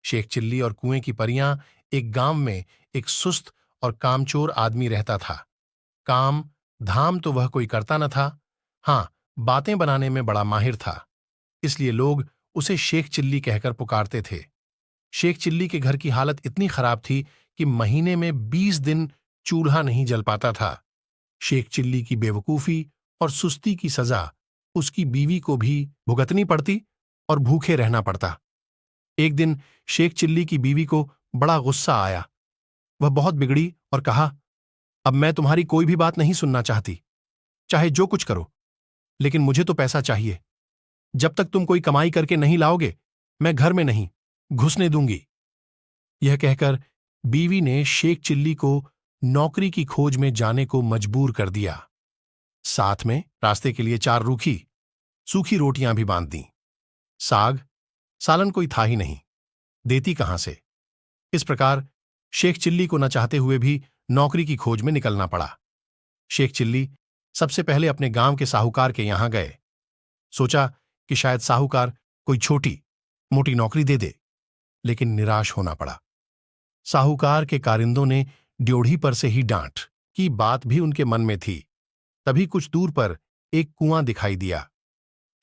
Sheikh chilli और कुएं की परियां एक गांव में एक सुस्त और कामचोर आदमी रहता था। काम धाम तो वह कोई करता न था। हाँ, बातें बनाने में बड़ा माहिर था, इसलिए लोग उसे शेख चिल्ली कहकर पुकारते थे। शेख चिल्ली के घर की हालत इतनी खराब थी कि महीने में 20 दिन चूल्हा नहीं जल पाता था। शेख चिल्ली की बेवकूफी और सुस्ती की सजा उसकी बीवी को भी भुगतनी पड़ती और भूखे रहना पड़ता। एक दिन शेख चिल्ली की बीवी को बड़ा गुस्सा आया। वह बहुत बिगड़ी और कहा, अब मैं तुम्हारी कोई भी बात नहीं सुनना चाहती, चाहे जो कुछ करो, लेकिन मुझे तो पैसा चाहिए। जब तक तुम कोई कमाई करके नहीं लाओगे, मैं घर में नहीं घुसने दूंगी। यह कहकर बीवी ने शेख चिल्ली को नौकरी की खोज में जाने को मजबूर कर दिया। साथ में रास्ते के लिए 4 रूखी सूखी रोटियां भी बांध दी। साग सालन कोई था ही नहीं, देती कहां से। इस प्रकार शेख चिल्ली को न चाहते हुए भी नौकरी की खोज में निकलना पड़ा। शेख चिल्ली सबसे पहले अपने गांव के साहूकार के यहां गए। सोचा कि शायद साहूकार कोई छोटी मोटी नौकरी दे दे, लेकिन निराश होना पड़ा। साहूकार के कारिंदों ने ड्योढ़ी पर से ही डांट की बात भी उनके मन में थी। तभी कुछ दूर पर एक कुआं दिखाई दिया।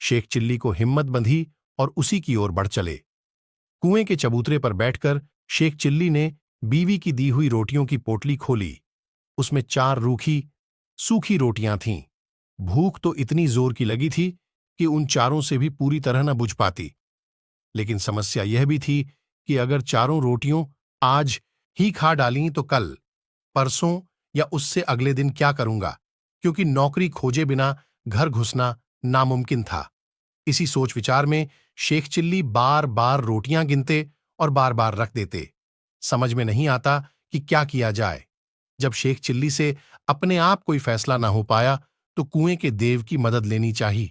शेख चिल्ली को हिम्मत बंधी और उसी की ओर बढ़ चले। कुएं के चबूतरे पर बैठकर शेख चिल्ली ने बीवी की दी हुई रोटियों की पोटली खोली। उसमें 4 रूखी सूखी रोटियां थीं। भूख तो इतनी जोर की लगी थी कि उन चारों से भी पूरी तरह न बुझ पाती। लेकिन समस्या यह भी थी कि अगर चारों रोटियों आज ही खा डालीं तो कल, परसों या उससे अगले दिन क्या करूंगा, क्योंकि नौकरी खोजे बिना घर घुसना नामुमकिन था। इसी सोच विचार में शेख चिल्ली बार बार रोटियां गिनते और बार बार रख देते। समझ में नहीं आता कि क्या किया जाए। जब शेख चिल्ली से अपने आप कोई फैसला ना हो पाया तो कुएं के देव की मदद लेनी चाहिए।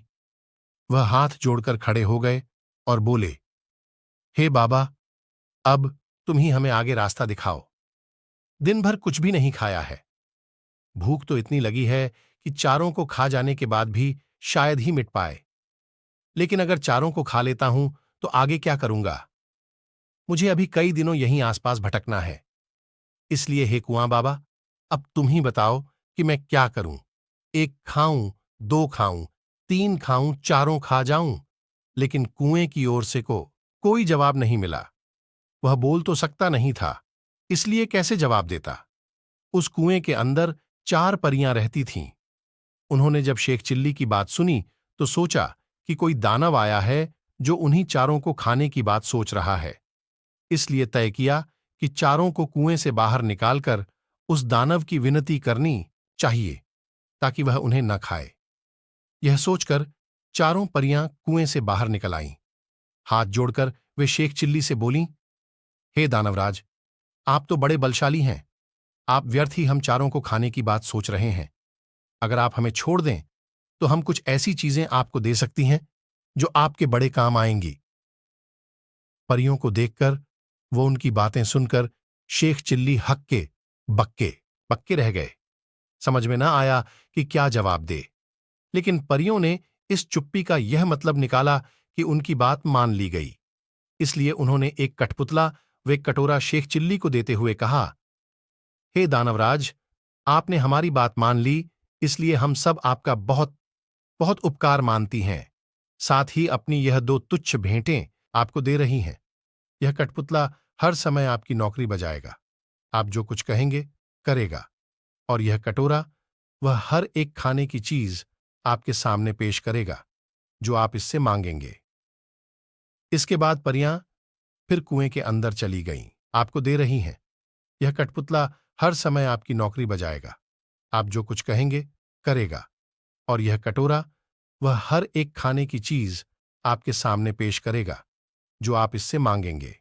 वह हाथ जोड़कर खड़े हो गए और बोले, हे बाबा, अब तुम ही हमें आगे रास्ता दिखाओ। दिन भर कुछ भी नहीं खाया है। भूख तो इतनी लगी है कि चारों को खा जाने के बाद भी शायद ही मिट पाए। लेकिन अगर चारों को खा लेता हूं तो आगे क्या करूंगा। मुझे अभी कई दिनों यहीं आसपास भटकना है। इसलिए हे कुआं बाबा, अब तुम ही बताओ कि मैं क्या करूं। 1 खाऊं, 2 खाऊं, 3 खाऊं, चारों खा जाऊं। लेकिन कुएं की ओर से कोई जवाब नहीं मिला। वह बोल तो सकता नहीं था, इसलिए कैसे जवाब देता। उस कुएं के अंदर 4 परियां रहती थीं। उन्होंने जब शेख चिल्ली की बात सुनी तो सोचा कि कोई दानव आया है जो उन्हीं चारों को खाने की बात सोच रहा है। इसलिए तय किया कि चारों को कुएं से बाहर निकालकर उस दानव की विनती करनी चाहिए ताकि वह उन्हें न खाए। यह सोचकर चारों परियां कुएं से बाहर निकल आईं। हाथ जोड़कर वे शेख चिल्ली से बोलीं, हे दानवराज, आप तो बड़े बलशाली हैं। आप व्यर्थ ही हम चारों को खाने की बात सोच रहे हैं। अगर आप हमें छोड़ दें तो हम कुछ ऐसी चीजें आपको दे सकती हैं जो आपके बड़े काम आएंगी। परियों को देखकर, वो उनकी बातें सुनकर शेख चिल्ली हक्के बक्के बक्के रह गए। समझ में ना आया कि क्या जवाब दे। लेकिन परियों ने इस चुप्पी का यह मतलब निकाला कि उनकी बात मान ली गई। इसलिए उन्होंने एक कठपुतला व एक कटोरा शेख चिल्ली को देते हुए कहा, हे दानवराज, आपने हमारी बात मान ली, इसलिए हम सब आपका बहुत बहुत उपकार मानती हैं। साथ ही अपनी यह 2 तुच्छ भेंटें आपको दे रही हैं। यह कठपुतला हर समय आपकी नौकरी बजाएगा। आप जो कुछ कहेंगे करेगा। और यह कटोरा, वह हर एक खाने की चीज आपके सामने पेश करेगा जो आप इससे मांगेंगे। इसके बाद परियां फिर कुएं के अंदर चली गईं। आपको दे रही हैं। यह कठपुतला हर समय आपकी नौकरी बजाएगा। आप जो कुछ कहेंगे करेगा। और यह कटोरा, वह हर एक खाने की चीज आपके सामने पेश करेगा जो आप इससे मांगेंगे।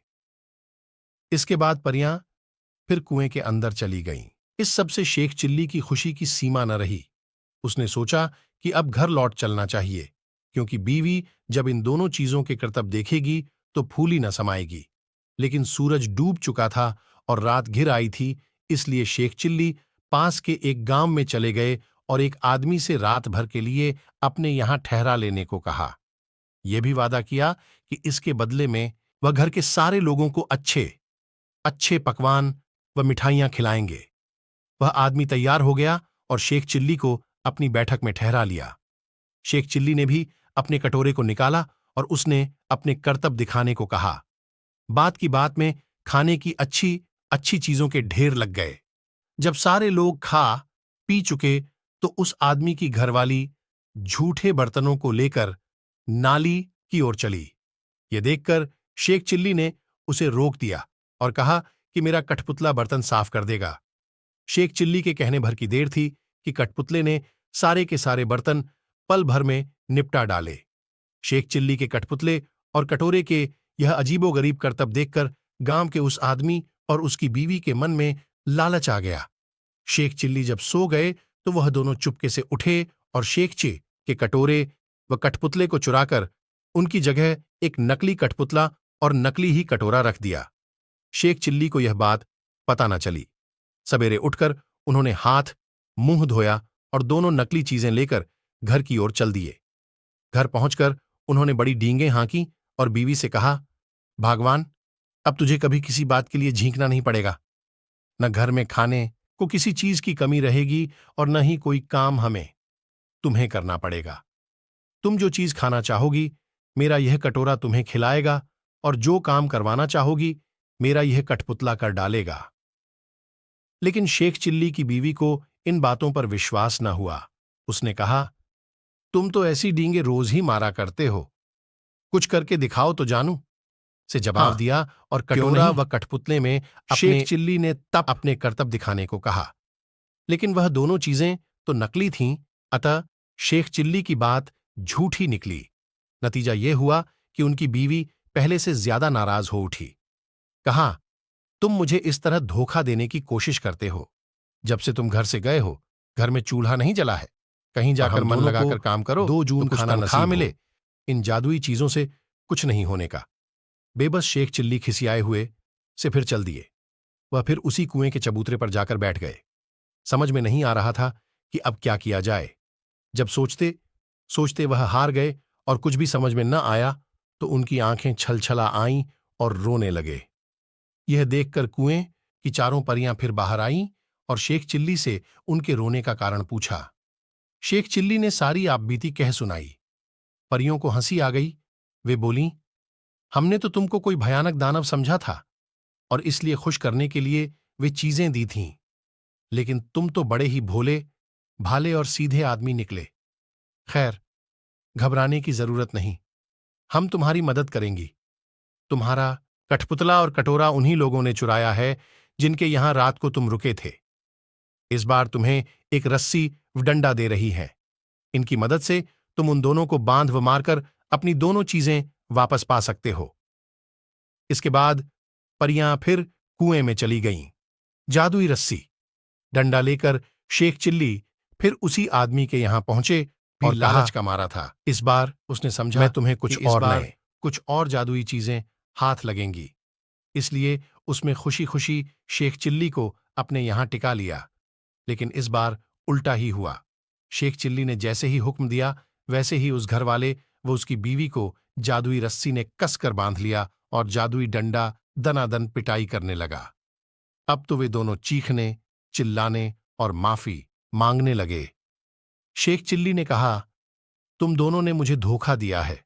इसके बाद परियां फिर कुएं के अंदर चली गईं। इस सब से शेख चिल्ली की खुशी की सीमा न रही। उसने सोचा कि अब घर लौट चलना चाहिए, क्योंकि बीवी जब इन दोनों चीजों के करतब देखेगी तो फूली न समाएगी। लेकिन सूरज डूब चुका था और रात घिर आई थी, इसलिए शेख चिल्ली पास के एक गांव में चले गए और एक आदमी से रात भर के लिए अपने यहां ठहरा लेने को कहा। यह भी वादा किया कि इसके बदले में वह घर के सारे लोगों को अच्छे अच्छे पकवान व मिठाइयां खिलाएंगे। वह आदमी तैयार हो गया और शेख चिल्ली को अपनी बैठक में ठहरा लिया। शेख चिल्ली ने भी अपने कटोरे को निकाला और उसने अपने करतब दिखाने को कहा। बात की बात में खाने की अच्छी अच्छी चीजों के ढेर लग गए। जब सारे लोग खा पी चुके तो उस आदमी की घरवाली झूठे बर्तनों को लेकर नाली की ओर चली। यह देखकर शेख चिल्ली ने उसे रोक दिया और कहा कि मेरा कठपुतला बर्तन साफ कर देगा। शेख चिल्ली के कहने भर की देर थी कि कठपुतले ने सारे के सारे बर्तन पल भर में निपटा डाले। शेख चिल्ली के कठपुतले और कटोरे के यह अजीबोगरीब करतब देखकर गांव के उस आदमी और उसकी बीवी के मन में लालच आ गया। शेख चिल्ली जब सो गए तो वह दोनों चुपके से उठे और शेखचे के कटोरे व कठपुतले को चुराकर उनकी जगह एक नकली कठपुतला और नकली ही कटोरा रख दिया। शेख चिल्ली को यह बात पता न चली। सवेरे उठकर उन्होंने हाथ मुंह धोया और दोनों नकली चीजें लेकर घर की ओर चल दिए। घर पहुंचकर उन्होंने बड़ी डींगें हाँकी और बीवी से कहा, भागवान, अब तुझे कभी किसी बात के लिए झींकना नहीं पड़ेगा। न घर में खाने को किसी चीज की कमी रहेगी और न ही कोई काम हमें तुम्हें करना पड़ेगा। तुम जो चीज खाना चाहोगी मेरा यह कटोरा तुम्हें खिलाएगा और जो काम करवाना चाहोगी मेरा यह कठपुतला कर डालेगा। लेकिन शेख चिल्ली की बीवी को इन बातों पर विश्वास न हुआ। उसने कहा, तुम तो ऐसी डींगे रोज ही मारा करते हो, कुछ करके दिखाओ तो जानू से जवाब दिया और कटोरा व कठपुतले में शेख चिल्ली ने तब अपने करतब दिखाने को कहा। लेकिन वह दोनों चीजें तो नकली थीं, अतः शेख चिल्ली की बात झूठी निकली। नतीजा यह हुआ कि उनकी बीवी पहले से ज्यादा नाराज हो उठी। कहा, तुम मुझे इस तरह धोखा देने की कोशिश करते हो। जब से तुम घर से गए हो घर में चूल्हा नहीं जला है। कहीं जाकर मन लगाकर काम करो, 2 जून तो खाना नसीब मिले। इन जादुई चीजों से कुछ नहीं होने का। बेबस शेख चिल्ली खिसियाए हुए से फिर चल दिए। वह फिर उसी कुएं के चबूतरे पर जाकर बैठ गए। समझ में नहीं आ रहा था कि अब क्या किया जाए। जब सोचते सोचते वह हार गए और कुछ भी समझ में न आया तो उनकी आंखें छलछला आईं और रोने लगे। यह देखकर कुएं की चारों परियां फिर बाहर आईं और शेख चिल्ली से उनके रोने का कारण पूछा। शेख चिल्ली ने सारी आपबीती कह सुनाई। परियों को हंसी आ गई। वे बोलीं, हमने तो तुमको कोई भयानक दानव समझा था और इसलिए खुश करने के लिए वे चीजें दी थीं, लेकिन तुम तो बड़े ही भोले भाले और सीधे आदमी निकले। खैर, घबराने की जरूरत नहीं, हम तुम्हारी मदद करेंगी। तुम्हारा कठपुतला और कटोरा उन्हीं लोगों ने चुराया है जिनके यहां रात को तुम रुके थे। इस बार तुम्हें एक रस्सी व डंडा दे रही है। इनकी मदद से तुम उन दोनों को बांध व मारकर अपनी दोनों चीजें वापस पा सकते हो। इसके बाद परियां फिर कुएं में चली गईं। जादुई रस्सी डंडा लेकर शेख चिल्ली फिर उसी आदमी के यहां पहुंचे और लालच का मारा था। इस बार उसने समझा मैं तुम्हें कुछ और जादुई चीजें हाथ लगेंगी। इसलिए उसमें खुशी खुशी शेख चिल्ली को अपने यहां टिका लिया। लेकिन इस बार उल्टा ही हुआ। शेख चिल्ली ने जैसे ही हुक्म दिया वैसे ही उस घर वाले व उसकी बीवी को जादुई रस्सी ने कसकर बांध लिया और जादुई डंडा दनादन पिटाई करने लगा। अब तो वे दोनों चीखने, चिल्लाने और माफी मांगने लगे। शेख चिल्ली ने कहा, तुम दोनों ने मुझे धोखा दिया है।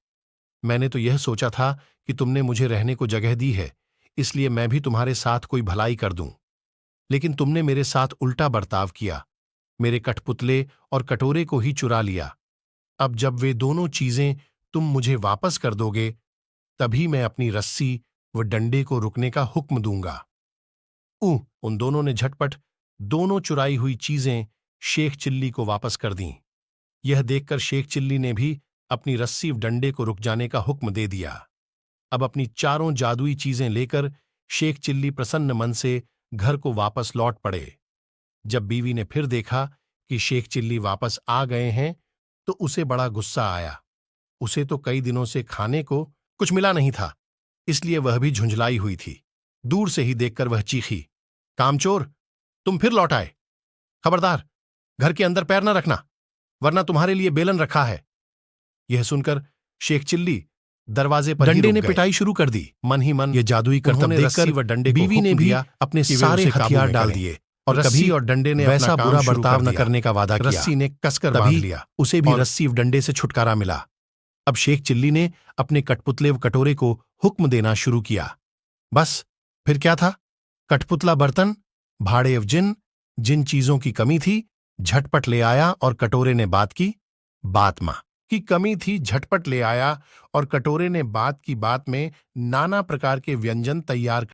मैंने तो यह सोचा था कि तुमने मुझे रहने को जगह दी है, इसलिए मैं भी तुम्हारे साथ कोई भलाई कर दूं। लेकिन तुमने मेरे साथ उल्टा बर्ताव किया, मेरे कठपुतले और कटोरे को ही चुरा लिया। अब जब वे दोनों चीजें तुम मुझे वापस कर दोगे, तभी मैं अपनी रस्सी व डंडे को रुकने का हुक्म दूंगा। उन दोनों ने झटपट दोनों चुराई हुई चीजें शेख चिल्ली को वापस कर दीं। यह देखकर शेख चिल्ली ने भी अपनी रस्सी व डंडे को रुक जाने का हुक्म दे दिया। अब अपनी चारों जादुई चीजें लेकर शेख चिल्ली प्रसन्न मन से घर को वापस लौट पड़े। जब बीवी ने फिर देखा कि शेख चिल्ली वापस आ गए हैं तो उसे बड़ा गुस्सा आया। उसे तो कई दिनों से खाने को कुछ मिला नहीं था, इसलिए वह भी झुंझलाई हुई थी। दूर से ही देखकर वह चीखी, कामचोर, तुम फिर लौट आए। खबरदार, घर के अंदर पैर न रखना, वरना तुम्हारे लिए बेलन रखा है। यह सुनकर शेख चिल्ली दरवाजे पर डंडे ही ने रुक गए। पिटाई शुरू कर दी। मन ही मन ये जादुई करतब उन्होंने रस्सी देखकर व डंडे को बीवी ने हुक्म भी दिया अपने कि वे सारे उसे काबू हथियार में डाल करें। दिए और और रस्सी कभी और डंडे ने वैसा अपना काम बुरा शुरू बर्ताव कर न दिया। करने का वादा किया। रस्सी ने कसकर बांध तभी लिया। उसे भी और रस्सी व डंडे से छुटकारा मिला। अब शेख चिल्ली ने अपने कठपुतले व कटोरे को हुक्म देना शुरू किया। बस फिर क्या था? कठपुतला बर्तन, भाड़े जिन चीजों की कमी थी झटपट ले आया और कटोरे ने बात की बात मां की कमी थी झटपट ले आया और कटोरे ने बात की बात में नाना प्रकार के व्यंजन तैयार